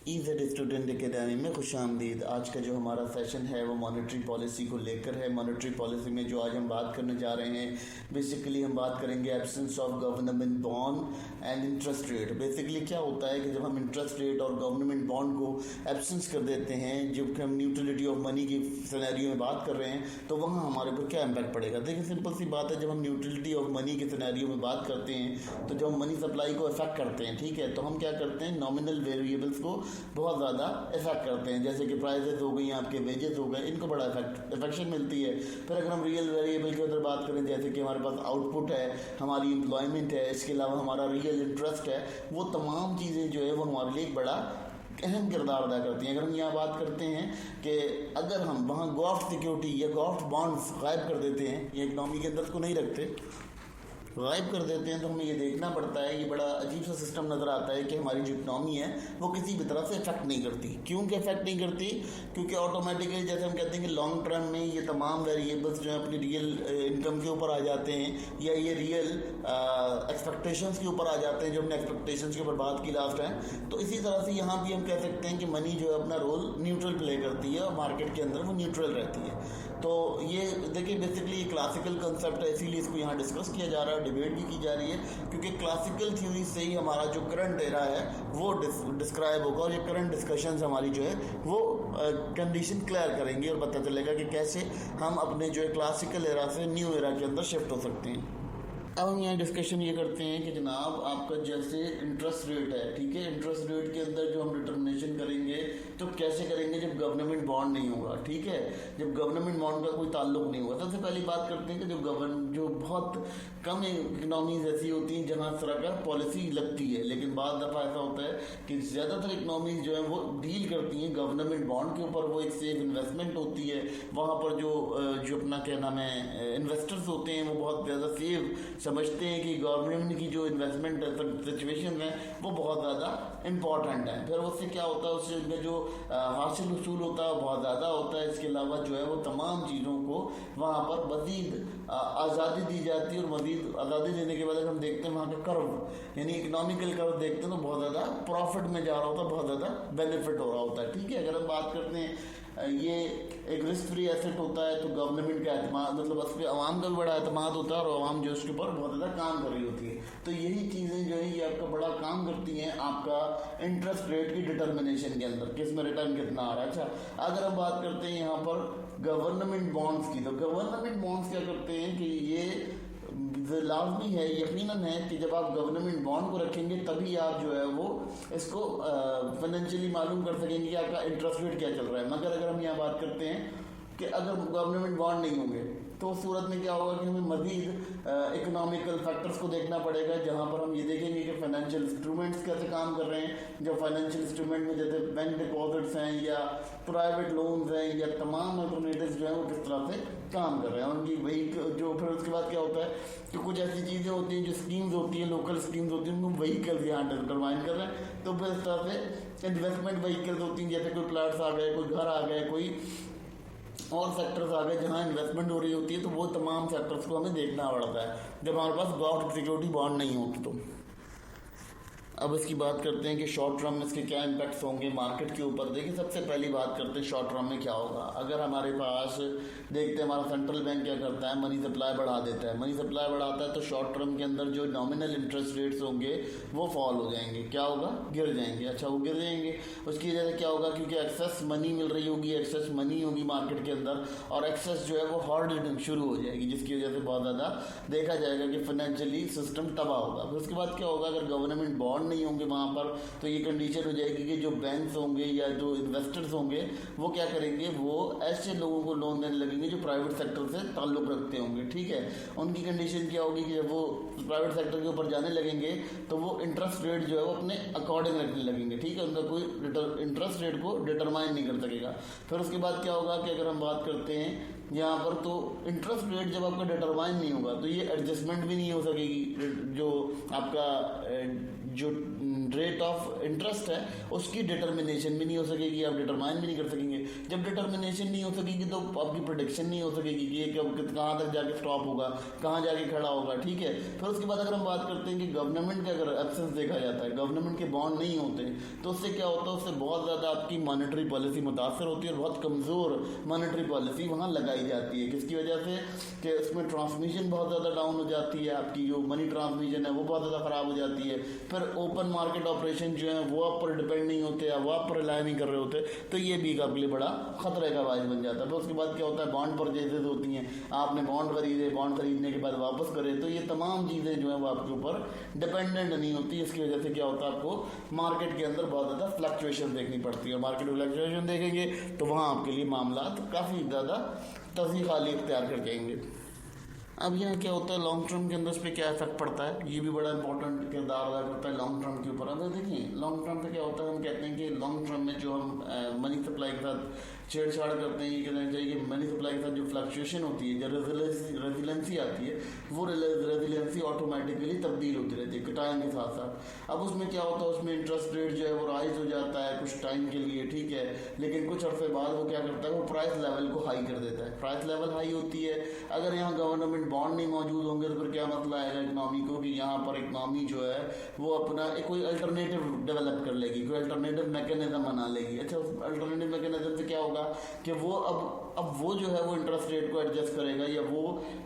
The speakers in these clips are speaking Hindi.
ईज़ेड स्टूडेंट एकेडमी में खुशामदीद। आज का जो हमारा सेशन है वो मॉनेटरी पॉलिसी को लेकर है। मॉनेटरी पॉलिसी में जो आज हम बात करने जा रहे हैं, बेसिकली हम बात करेंगे absence of government bond and interest rate. Basically क्या होता है कि जब हम इंटरेस्ट रेट और गवर्नमेंट बॉन्ड को एब्सेंस कर देते हैं, जब हम न्यूट्रलिटी ऑफ मनी की सिनेरियो में बात कर रहे हैं, तो वहाँ हमारे ऊपर क्या इम्पैक्ट पड़ेगा। देखिए सिंपल सी बात है, जब हम न्यूट्रलिटी ऑफ मनी के सिनेरियो में बात करते हैं तो जब हम मनी सप्लाई को इफेक्ट करते हैं, ठीक है, तो हम क्या करते हैं, नॉमिनल वेरिएबल्स को बहुत ज़्यादा इफेक्ट करते हैं, जैसे कि प्राइसेस हो गई, आपके वेजेस हो गए, इनको बड़ा इफेक्शन मिलती है। फिर अगर हम रियल वेरिएबल के अंदर बात करें, जैसे कि हमारे पास आउटपुट है, हमारी एम्प्लॉयमेंट है, इसके अलावा हमारा रियल इंटरेस्ट है, वो तमाम चीज़ें जो है वो हमारे लिए एक बड़ा अहम किरदार अदा करती हैं। अगर हम यहाँ बात करते हैं कि अगर हम वहाँ गॉफ्ट सिक्योरिटी या गॉफ्ट बॉन्ड्स गायब कर देते हैं, ये इकनॉमी के अंदर उसको नहीं रखते, गायब कर देते हैं, तो हमें ये देखना पड़ता है, ये बड़ा अजीब सा सिस्टम नज़र आता है कि हमारी जो इकनॉमी है वो किसी भी तरह से इफेक्ट नहीं करती। क्यों कि इफेक्ट नहीं करती? क्योंकि ऑटोमेटिकली जैसे हम कहते हैं कि लॉन्ग टर्म में ये तमाम वेरिएबल्स जो है अपनी रियल इनकम के ऊपर आ जाते हैं, या ये रियल एक्सपेक्टेशंस के ऊपर आ जाते हैं, जो हमने एक्सपेक्टेशंस के ऊपर बात की लास्ट टाइम। तो इसी तरह से यहाँ भी हम कह सकते हैं कि मनी जो है अपना रोल न्यूट्रल प्ले करती है और मार्केट के अंदर वो न्यूट्रल रहती है। तो ये देखिए बेसिकली क्लासिकल कंसेप्ट है, इसीलिए इसको यहाँ डिस्कस किया जा रहा है, डिबेट भी की जा रही है, क्योंकि क्लासिकल थ्योरी से ही हमारा जो करंट एरा है वो डिस्क्राइब होगा, और ये करंट डिस्कशंस हमारी जो है वो कंडीशन क्लियर करेंगे और पता चलेगा कि कैसे हम अपने जो है क्लासिकल एरा से न्यू एरा के अंदर शिफ्ट हो सकते हैं। अब हम यहाँ डिस्कशन ये करते हैं कि जनाब आपका जैसे इंटरेस्ट रेट है, ठीक है, इंटरेस्ट रेट के अंदर जो हम डिटर्मिनेशन करेंगे तो कैसे करेंगे जब गवर्नमेंट बॉन्ड नहीं होगा, ठीक है, जब गवर्नमेंट बॉन्ड का कोई ताल्लुक नहीं होगा। सबसे पहली बात करते हैं कि जो बहुत कम इकनॉमीज ऐसी होती हैं जहाँ इस तरह का पॉलिसी लगती है, लेकिन बाद दफ़ा ऐसा होता है कि ज़्यादातर इकनॉमीज जो है वो डील करती हैं गवर्नमेंट बॉन्ड के ऊपर, वो एक सेफ इन्वेस्टमेंट होती है, वहाँ पर जो अपना क्या नाम है इन्वेस्टर्स होते हैं वो बहुत ज़्यादा सेफ समझते हैं कि गवर्नमेंट की जो इन्वेस्टमेंट सिचुएशन है वो बहुत ज़्यादा इम्पॉर्टेंट है। फिर उससे क्या होता है, उससे जो हासिल वसूल होता है बहुत ज़्यादा होता है। इसके अलावा जो है वो तमाम चीज़ों को वहाँ पर मज़ीद आज़ादी दी जाती है, और मज़ीद आज़ादी देने के बाद हम देखते हैं वहाँ का कर्व, यानी इकोनॉमिकल कर्व देखते हैं तो बहुत ज़्यादा प्रॉफिट में जा रहा होता है, बहुत ज़्यादा बेनिफिट हो रहा होता है, ठीक है। अगर हम बात करते हैं ये एक रिस्क फ्री एसेट होता है, तो गवर्नमेंट का एतमाद, मतलब उस पर आवाम का भी बड़ा एतमाद होता है, और आवाम जो उसके ऊपर बहुत ज़्यादा काम कर रही होती है। तो यही चीज़ें जो है ये आपका बड़ा काम करती हैं आपका इंटरेस्ट रेट की डिटर्मिनेशन के अंदर, किस में रिटर्न कितना आ रहा है। अच्छा, अगर हम बात करते हैं यहाँ पर गवर्नमेंट बॉन्ड्स की, तो गवर्नमेंट बॉन्ड्स क्या करते हैं कि ये लाजमी है, यकीनन है कि जब आप गवर्नमेंट बॉन्ड को रखेंगे तभी आप जो है वो इसको फाइनेंशियली मालूम कर सकेंगे कि आपका इंटरेस्ट रेट क्या चल रहा है। मगर अगर हम यहाँ बात करते हैं कि अगर गवर्नमेंट बॉन्ड नहीं होंगे तो उस सूरत में क्या होगा कि हमें मज़ीद इकोनॉमिकल फैक्टर्स को देखना पड़ेगा, जहाँ पर हम ये देखेंगे कि फाइनेंशियल इंस्ट्रूमेंट्स कैसे काम कर रहे हैं। जो फाइनेंशियल इंस्ट्रूमेंट में जैसे बैंक डिपॉजिट्स हैं या प्राइवेट लोन्स हैं या तमाम अल्टरनेटिव्स जो हैं वो किस तरह से काम कर रहे हैं उनकी वही जो। फिर उसके बाद क्या होता है कि कुछ ऐसी चीज़ें होती हैं जो स्कीम्स होती हैं, लोकल स्कीम्स होती हैं, उनको व्हीकल्स यहाँ डिटरमाइन कर रहे हैं। तो फिर इस तरह से इन्वेस्टमेंट व्हीकल्स होती हैं, जैसे कोई प्लाट्स आ गए, कोई घर आ गए, कोई और सेक्टर्स आ गए जहाँ इन्वेस्टमेंट हो रही होती है, तो वो तमाम सेक्टर्स को हमें देखना पड़ता है जब हमारे पास गॉफ्ट सिक्योरिटी बॉन्ड नहीं होती। तो अब इसकी बात करते हैं कि शॉर्ट टर्म में इसके क्या इम्पैक्ट्स होंगे मार्केट के ऊपर। देखिए सबसे पहली बात करते हैं शॉर्ट टर्म में क्या होगा। अगर हमारे पास देखते हैं हमारा सेंट्रल बैंक क्या करता है, मनी सप्लाई बढ़ा देता है, मनी सप्लाई बढ़ाता है तो शॉर्ट टर्म के अंदर जो नॉमिनल इंटरेस्ट रेट्स होंगे वो फॉल हो जाएंगे, क्या होगा, गिर जाएंगे। अच्छा, वो गिर जाएंगे, उसकी वजह से क्या होगा, क्योंकि एक्सेस मनी मिल रही होगी, एक्सेस मनी होगी मार्केट के अंदर, और एक्सेस जो है वो हॉर्ड शुरू हो जाएगी, जिसकी वजह से बहुत ज़्यादा देखा जाएगा कि फाइनेंशियली सिस्टम तबाह होगा। फिर उसके बाद क्या होगा, अगर गवर्नमेंट बॉन्ड नहीं होंगे वहाँ पर, तो ये कंडीशन हो जाएगी कि जो बैंक्स होंगे या जो इन्वेस्टर्स होंगे वो क्या करेंगे, वो ऐसे लोगों को लोन देने लगेंगे जो प्राइवेट सेक्टर से ताल्लुक़ रखते होंगे, ठीक है। उनकी कंडीशन क्या होगी कि जब वो प्राइवेट सेक्टर के ऊपर जाने लगेंगे तो वो इंटरेस्ट रेट जो है वो अपने अकॉर्डिंग रखने लगेंगे, ठीक है, उनका कोई इंटरेस्ट रेट को डिटरमाइन नहीं कर सकेगा। फिर उसके बाद क्या होगा कि अगर हम बात करते हैं यहाँ पर तो इंटरेस्ट रेट जब आपका डिटरमाइन नहीं होगा तो ये एडजस्टमेंट भी नहीं हो सकेगी। जो आपका जो रेट ऑफ इंटरेस्ट है उसकी डिटर्मिनेशन भी नहीं हो सकेगी, आप डिटरमाइन भी नहीं कर सकेंगे। जब डिटर्मिनेशन नहीं हो सकेगी तो आपकी प्रोडिक्शन नहीं हो सकेगी कि ये कहाँ तक जाके स्टॉप होगा, कहाँ जाके खड़ा होगा, ठीक है। फिर उसके बाद अगर हम बात करते हैं कि गवर्नमेंट का अगर एब्सेंस देखा जाता है, गवर्नमेंट के बॉन्ड नहीं होते तो उससे क्या होता है, उससे बहुत ज़्यादा आपकी मॉनेटरी पॉलिसी मुतासर होती है और बहुत कमज़ोर मॉनेटरी पॉलिसी वहाँ लगाई जाती है। किसकी वजह से कि उसमें ट्रांसमिशन बहुत ज़्यादा डाउन हो जाती है, आपकी जो मनी ट्रांसमिशन है वो बहुत ज़्यादा ख़राब हो जाती है। फिर ओपन मार्केट ऑपरेशन जो है वो आप पर डिपेंड नहीं होते, वो आप पर रिलाय नहीं कर रहे होते, तो ये भी आपके लिए बड़ा खतरे का बायस बन जाता है। फिर उसके बाद क्या होता है, बॉन्ड परचेजेज होती हैं, आपने बॉन्ड खरीदे, बॉन्ड खरीदने के बाद वापस करे, तो ये तमाम चीज़ें जो है वो आपके ऊपर डिपेंडेंट नहीं होती। इसकी वजह से क्या होता है, आपको मार्केट के अंदर बहुत ज़्यादा फ्लक्चुएशन देखनी पड़ती है और मार्केट में फ्लक्चुएशन देखेंगे तो वहाँ आपके लिए मामला काफ़ी ज़्यादा तज़ीक़ वाली इख्तियार कर जाएंगे। अब यहाँ क्या होता है, लॉन्ग टर्म के अंदर इस पर क्या इफेक्ट पड़ता है, ये भी बड़ा इंपॉर्टेंट किरदार अदा करता है लॉन्ग टर्म के ऊपर। अब देखिए लॉन्ग टर्म पे क्या होता है, हम कहते हैं कि लॉन्ग टर्म में जो हम मनी सप्लाई के साथ छेड़छाड़ करते हैं, ये कहना चाहिए कि मनी सप्लाई के साथ जो फ्लक्चुएशन होती है, जो रेजिलेंसी आती है, वो रेजिलेंसी ऑटोमेटिकली तब्दील होती रहती है टाइम के साथ साथ। अब उसमें क्या होता है, उसमें इंटरेस्ट रेट जो है वो राइज हो जाता है कुछ टाइम के लिए, ठीक है, लेकिन कुछ अर्से बाद वो क्या करता है, वो प्राइस लेवल को हाई कर देता है। प्राइस लेवल हाई होती है, अगर यहाँ गवर्नमेंट बॉन्ड नहीं मौजूद होंगे तो फिर क्या मसला आएगा इकनॉमी को, कि यहाँ पर इकनॉमी जो है वो अपना कोई अल्टरनेटिव डेवलप कर लेगी, कोई अल्टरनेटिव मैकेनिज्म बना लेगी। अच्छा, उस अल्टरनेटिव मैकेनिज्म से क्या होगा कि वो अब वो जो है वो इंटरेस्ट रेट को एडजस्ट करेगा, या वो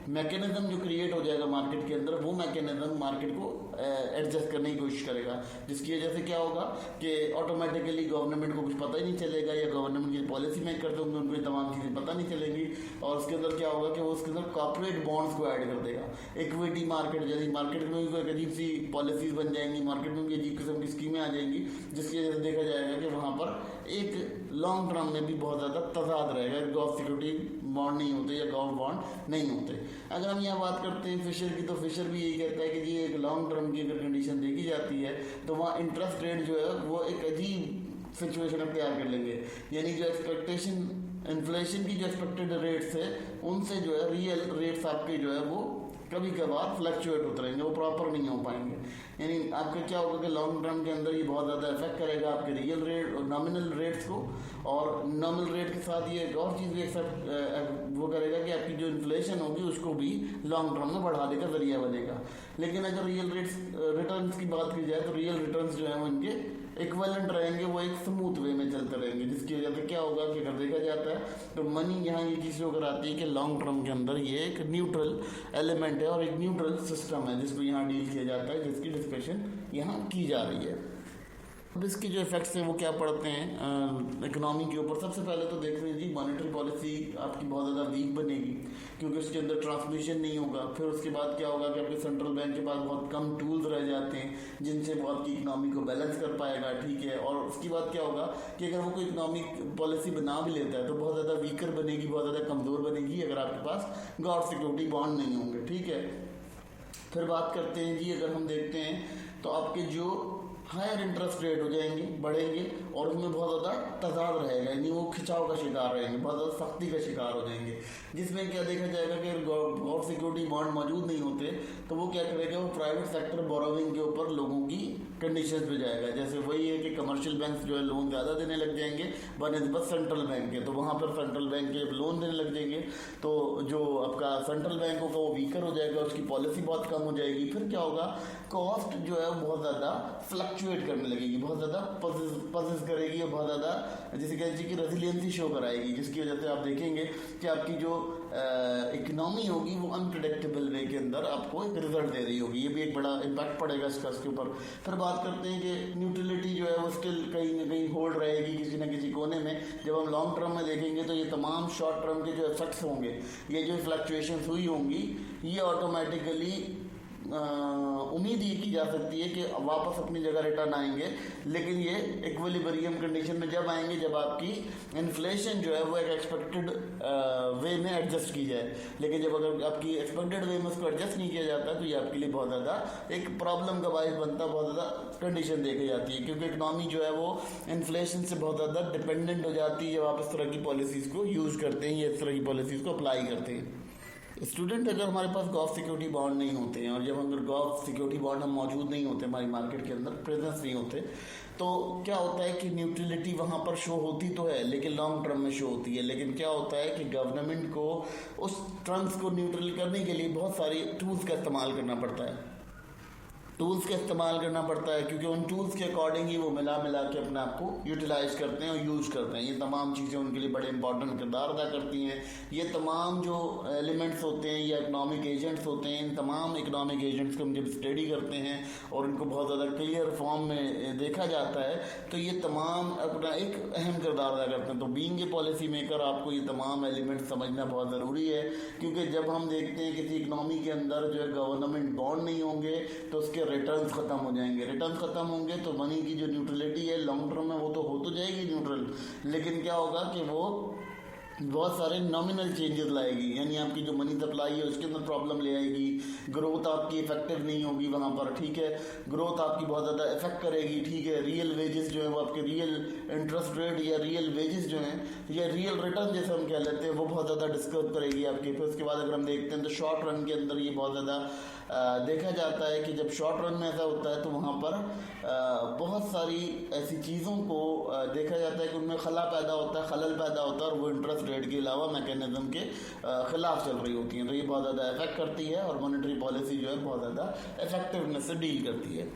मैकेनिज्म जो क्रिएट हो जाएगा मार्केट के अंदर, वो मैकेनिज्म मार्केट को एडजस्ट करने की कोशिश करेगा, जिसकी वजह से क्या होगा कि ऑटोमेटिकली गवर्नमेंट को कुछ पता ही नहीं चलेगा, या गवर्नमेंट की पॉलिसी मेक करते होंगे उनको ये तमाम चीज़ें पता नहीं चलेंगी, और उसके अंदर क्या होगा कि वो उसके अंदर कॉर्पोरेट बॉन्ड्स को ऐड कर देगा। इक्विटी मार्केट, जैसे मार्केट में भी कोई अजीब सी पॉलिसीज बन जाएंगी, मार्केट में भी अजीब किस्म की स्कीमें आ जाएंगी, जिसकी वजह से देखा जाएगा कि वहाँ पर एक लॉन्ग टर्म में भी बहुत ज़्यादा तजाद रहेगा। गवर्नमेंट सिक्योरिटी बॉन्ड नहीं होते या गवर्नमेंट बॉन्ड नहीं होते। अगर हम यहाँ बात करते हैं फिशर की, तो फिशर भी यही कहता है कि जी एक लॉन्ग टर्म की अगर कंडीशन देखी जाती है तो वहाँ इंटरेस्ट रेट जो है वो एक अजीब सिचुएशन अख्तियार कर लेंगे, यानी जो एक्सपेक्टेशन इन्फ्लेशन की जो एक्सपेक्टेड रेट्स है उनसे जो है रियल रेट्स आपके जो है वो कभी कभार फ्लक्चुएट होते रहेंगे, वो प्रॉपर नहीं हो पाएंगे। यानी आपका क्या होगा कि लॉन्ग टर्म के अंदर ये बहुत ज़्यादा इफेक्ट करेगा आपके रियल रेट और नॉमिनल रेट्स को, और नॉमिनल रेट के साथ ये एक और चीज़ भी एक्सेप्ट वो करेगा कि आपकी जो इन्फ्लेशन होगी उसको भी लॉन्ग टर्म में बढ़ाने का जरिया बनेगा। लेकिन अगर रियल रेट्स रिटर्न्स की बात की जाए तो रियल रिटर्न्स जो है वो इनके इक्वलेंट रहेंगे, वो एक स्मूथ वे में चलते रहेंगे, जिसकी वजह से क्या होगा कि अगर देखा जाता है तो मनी यहाँ ये चीज़ होकर आती है कि लॉन्ग टर्म के अंदर ये एक न्यूट्रल एलिमेंट है और एक न्यूट्रल सिस्टम है जिसको यहाँ डील किया जाता है, जिसकी डिस्कशन यहाँ की जा रही है। अब इसके जो इफेक्ट्स हैं वो क्या पड़ते हैं इकोनॉमी के ऊपर। सबसे पहले तो देख रहे हैं जी मॉनेटरी पॉलिसी आपकी बहुत ज़्यादा वीक बनेगी क्योंकि उसके अंदर ट्रांसमिशन नहीं होगा। फिर उसके बाद क्या होगा कि आपके सेंट्रल बैंक के पास बहुत कम टूल्स रह जाते हैं जिनसे वो आपकी इकोनॉमी को बैलेंस कर पाएगा, ठीक है। और उसके बाद क्या होगा कि अगर वो कोई इकोनॉमिक पॉलिसी बना भी लेता है तो बहुत ज़्यादा वीकर बनेगी, बहुत ज़्यादा कमज़ोर बनेगी अगर आपके पास गवर्नमेंट सिक्योरिटी बॉन्ड नहीं होंगे, ठीक है। फिर बात करते हैं जी, अगर हम देखते हैं तो आपके जो हायर इंटरेस्ट रेट हो जाएंगे, बढ़ेंगे और उसमें बहुत ज़्यादा तजाद रहेगा, यानी वो खिंचाव का शिकार रहेंगे, बहुत ज़्यादा सख्ती का शिकार हो जाएंगे। जिसमें क्या देखा जाएगा कि अगर गवर्नमेंट सिक्योरिटी बॉन्ड मौजूद नहीं होते तो वो क्या करेगा, वो प्राइवेट सेक्टर बोरोविंग के ऊपर लोगों की कंडीशंस पे जाएगा। जैसे वही है कि कमर्शियल बैंक जो है लोन ज़्यादा देने लग जाएंगे बनस्बत सेंट्रल बैंक के, तो वहाँ पर सेंट्रल बैंक के लोन देने लग जाएंगे, तो जो आपका सेंट्रल बैंक होगा वो वीकर हो जाएगा, उसकी पॉलिसी बहुत कम हो जाएगी। फिर क्या होगा, कॉस्ट जो है वो बहुत ज़्यादा फ्लक्चुएट करने लगेगी, बहुत ज़्यादा पजेस करेगी और बहुत ज़्यादा जिसे कहते हैं कि रेजिलियंसी शो कराएगी, जिसकी वजह से आप देखेंगे कि आपकी जो इकोनॉमी होगी वो अनप्रेडिक्टेबल वे के अंदर आपको एक रिजल्ट दे रही होगी। ये भी एक बड़ा इम्पैक्ट पड़ेगा इसके ऊपर। फिर बात करते हैं कि न्यूट्रलिटी जो है वो स्टिल कहीं ना कहीं होल्ड रहेगी किसी न किसी कोने में। जब हम लॉन्ग टर्म में देखेंगे तो ये तमाम शॉर्ट टर्म के जो इफेक्ट्स होंगे, ये जो फ्लक्चुएशंस हुई होंगी, ये ऑटोमेटिकली उम्मीद ये की जा सकती है कि वापस अपनी जगह रिटर्न आएंगे, लेकिन ये इक्विलिब्रियम कंडीशन में जब आएंगे जब आपकी इन्फ्लेशन जो है वो एक एक्सपेक्टेड वे में एडजस्ट की जाए। लेकिन जब अगर आपकी एक्सपेक्टेड वे में उसको एडजस्ट नहीं किया जाता तो ये आपके लिए बहुत ज़्यादा एक प्रॉब्लम का बायस बनता है, बहुत ज़्यादा कंडीशन देखी जाती है, क्योंकि इकनॉमी जो है वो इन्फ्लेशन से बहुत ज़्यादा डिपेंडेंट हो जाती है जब आप इस तरह की पॉलिसीज़ को यूज़ करते हैं या इस तरह की पॉलिसीज़ को अप्लाई करते हैं। स्टूडेंट, अगर हमारे पास गॉव सिक्योरिटी बॉन्ड नहीं होते हैं और जब अगर गॉव सिक्योरिटी बॉन्ड हम मौजूद नहीं होते, हमारी मार्केट के अंदर प्रेजेंस नहीं होते, तो क्या होता है कि न्यूट्रलिटी वहाँ पर शो होती तो है लेकिन लॉन्ग टर्म में शो होती है। लेकिन क्या होता है कि गवर्नमेंट को उस ट्रम्स को न्यूट्रल करने के लिए बहुत सारी टूल्स का इस्तेमाल करना पड़ता है, क्योंकि उन टूल्स के अकॉर्डिंग ही वो मिला के अपने आप को यूटिलाइज करते हैं और यूज करते हैं। ये तमाम चीज़ें उनके लिए बड़े इंपॉर्टेंट किरदार अदा करती हैं। ये तमाम जो एलिमेंट्स होते हैं या इकनॉमिक एजेंट्स होते हैं, इन तमाम इकनॉमिक एजेंट्स को हम जब स्टडी करते हैं और इनको बहुत ज़्यादा क्लियर फॉर्म में देखा जाता है तो ये तमाम अपना एक अहम किरदार अदा करते हैं। तो बीइंग ए पॉलिसी मेकर आपको ये तमाम एलिमेंट्स समझना बहुत ज़रूरी है, क्योंकि जब हम देखते हैं किसी इकनॉमी के अंदर जो है गवर्नमेंट बॉन्ड नहीं होंगे तो उसके रिटर्न्स खत्म हो जाएंगे। रिटर्न्स खत्म होंगे तो मनी की जो न्यूट्रलिटी है लॉन्ग टर्म में वो तो हो तो जाएगी न्यूट्रल, लेकिन क्या होगा कि वो बहुत सारे नॉमिनल चेंजेस लाएगी, यानी आपकी जो मनी सप्लाई है उसके अंदर प्रॉब्लम ले आएगी। ग्रोथ आपकी इफेक्टिव नहीं होगी वहाँ पर, ठीक है, ग्रोथ आपकी बहुत ज़्यादा इफेक्ट करेगी, ठीक है। रियल वेजेस जो है वो आपके रियल इंटरेस्ट रेट या रियल वेजेस जो हैं या रियल रिटर्न जैसे हम कह लेते हैं वो बहुत ज़्यादा डिस्टर्ब करेगी आपकी। फिर उसके बाद अगर हम देखते हैं तो शॉर्ट रन के अंदर ये बहुत ज़्यादा देखा जाता है कि जब शॉर्ट रन में ऐसा होता है तो वहाँ पर बहुत सारी ऐसी चीज़ों को देखा जाता है कि उनमें खलल पैदा होता है और वो इंटरेस्ट रेट के अलावा मैकेनिज्म के खिलाफ चल रही होती हैं। तो ये बहुत ज़्यादा इफेक्ट करती है और मॉनेटरी पॉलिसी जो है बहुत ज़्यादा इफेक्टिवनेस से डील करती है।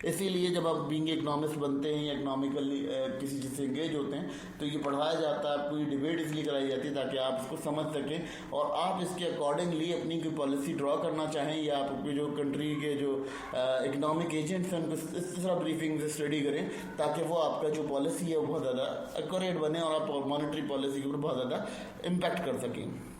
इसीलिए जब आप बीइंग इकनॉमिस्ट बनते हैं या इकनॉमिकली किसी चीज़ से इंगेज होते हैं तो ये पढ़ाया जाता है, आपको ये डिबेट इसलिए कराई जाती है ताकि आप इसको समझ सकें और आप इसके अकॉर्डिंगली अपनी कोई पॉलिसी ड्रॉ करना चाहें या आप अपनी जो कंट्री के जो इकनॉमिक एजेंट्स हैं उनको इस तरह ब्रीफिंग से स्टडी करें ताकि वो आपका जो पॉलिसी है वो बहुत ज़्यादा एक्यूरेट बने और आप मॉनेटरी पॉलिसी के ऊपर बहुत ज़्यादा इम्पैक्ट कर सकें।